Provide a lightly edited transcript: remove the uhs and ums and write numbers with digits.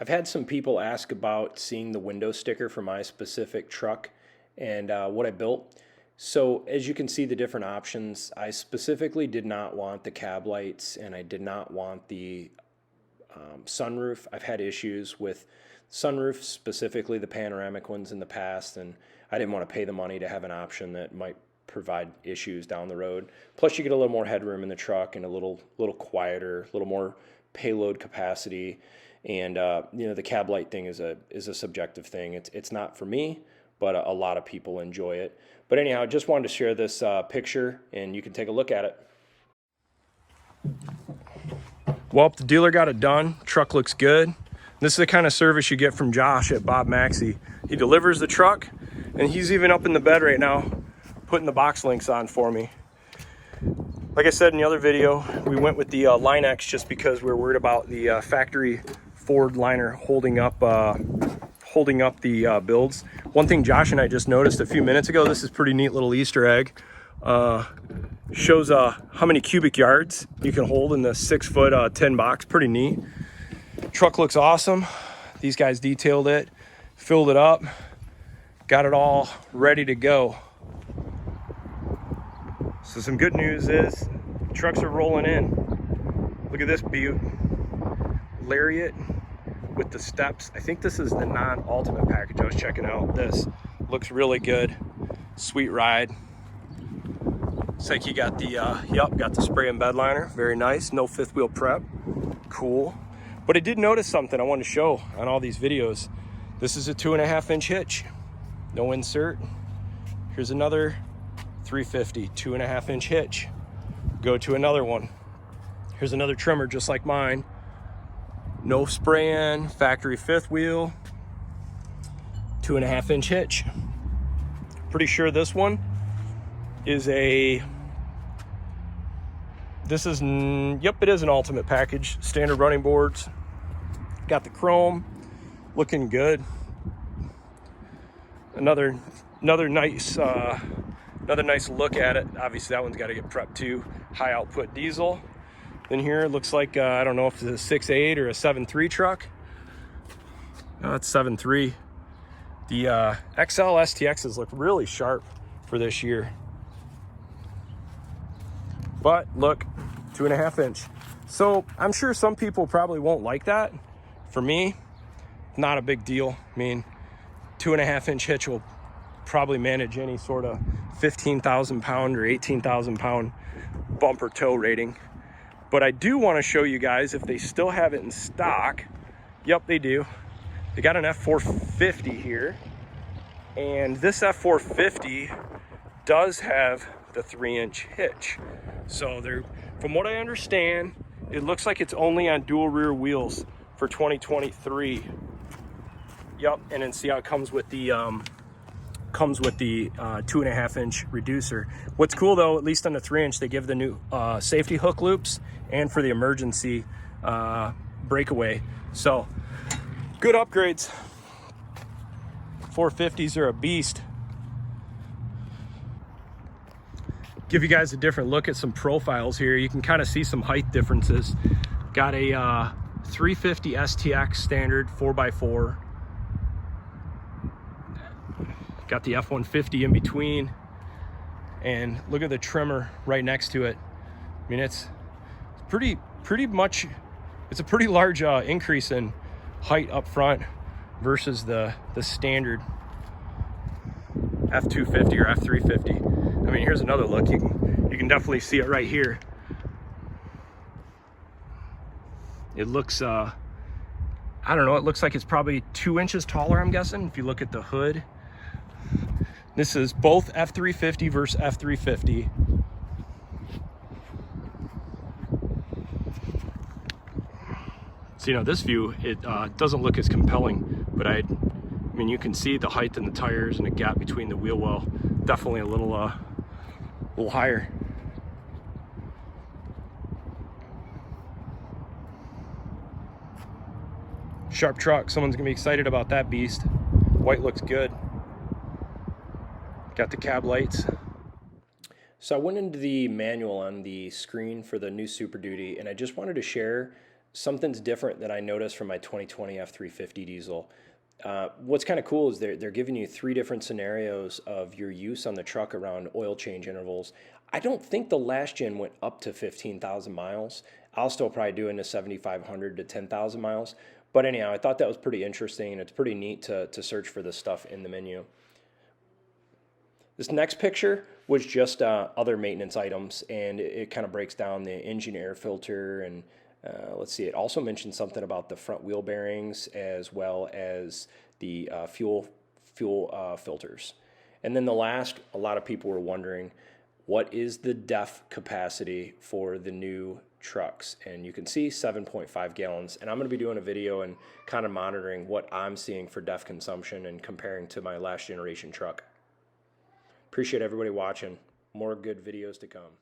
I've had some people ask about seeing the window sticker for my specific truck and what I built. So as you can see the different options, I specifically did not want the cab lights and I did not want the sunroof. I've had issues with sunroofs, specifically the panoramic ones in the past, and I didn't want to pay the money to have an option that might provide issues down the road. Plus you get a little more headroom in the truck and a little quieter, a little more payload capacity. And you know, the cab light thing is a subjective thing. It's not for me, but a lot of people enjoy it. But anyhow, I just wanted to share this picture, and you can take a look at it. Well, the dealer got it done. Truck looks good. This is the kind of service you get from Josh at Bob Maxxey. He delivers the truck, and he's even up in the bed right now putting the box links on for me. Like I said in the other video, we went with the Line X just because we were worried about the factory Ford liner holding up the builds. One thing Josh and I just noticed a few minutes ago, this is a pretty neat little Easter egg. Shows how many cubic yards you can hold in the 6-foot tin box. Pretty neat. Truck looks awesome. These guys detailed it, filled it up, got it all ready to go. So some good news is trucks are rolling in. Look at this beaut. Lariat with the steps. I think this is the non-ultimate package I was checking out. This looks really good. Sweet ride. Looks like you got the got the spray and bed liner. Very nice. No fifth wheel prep. Cool. But I did notice something I wanted to show on all these videos. This is a 2.5-inch hitch. No insert. Here's another 350, 2.5-inch hitch. Go to another one. Here's another Tremor just like mine. No spray-in, factory fifth wheel, 2.5-inch hitch. Pretty sure this one is it is an ultimate package. Standard running boards. Got the chrome, looking good. Another nice look at it. Obviously that one's got to get prepped too. High output diesel. Then here it looks like I don't know if it's a 6.8 or a 7.3 truck. No, it's 7.3. The XL STXs look really sharp for this year. But look, 2.5-inch. So I'm sure some people probably won't like that. For me, not a big deal. I mean, 2.5-inch hitch will probably manage any sort of 15,000 pound or 18,000 pound bumper tow rating. But I do want to show you guys if they still have it in stock. Yep, they do. They got an F-450 here. And this F-450 does have the 3-inch hitch. So from what I understand, it looks like it's only on dual rear wheels for 2023. Yep, and then see how it comes with the 2.5-inch reducer. What's cool though, at least on the 3-inch, they give the new safety hook loops and for the emergency breakaway. So good upgrades. 450s are a beast. Give you guys a different look at some profiles here. You can kind of see some height differences. Got a 350 STX standard 4x4. Got the F-150 in between, and look at the Tremor right next to it. I mean, it's pretty much, it's a pretty large increase in height up front versus the standard F-250 or F-350. I mean, here's another look. You can definitely see it right here. It looks, I don't know, it looks like it's probably 2 inches taller, I'm guessing, if you look at the hood. This is both F-350 versus F-350. So, you know, this view, it doesn't look as compelling, but I mean, you can see the height in the tires and a gap between the wheel well. Definitely a little higher. Sharp truck. Someone's gonna be excited about that beast. White looks good. Got the cab lights. So I went into the manual on the screen for the new Super Duty, and I just wanted to share something's different that I noticed from my 2020 F-350 diesel. What's kind of cool is they're giving you 3 different scenarios of your use on the truck around oil change intervals. I don't think the last gen went up to 15,000 miles. I'll still probably do into 7,500 to 10,000 miles. But anyhow, I thought that was pretty interesting, and it's pretty neat to search for this stuff in the menu. This next picture was just other maintenance items, and it kind of breaks down the engine air filter, and let's see, it also mentioned something about the front wheel bearings as well as the fuel filters. And then the last, a lot of people were wondering, what is the DEF capacity for the new trucks? And you can see 7.5 gallons. And I'm going to be doing a video and kind of monitoring what I'm seeing for DEF consumption and comparing to my last generation truck. Appreciate everybody watching. More good videos to come.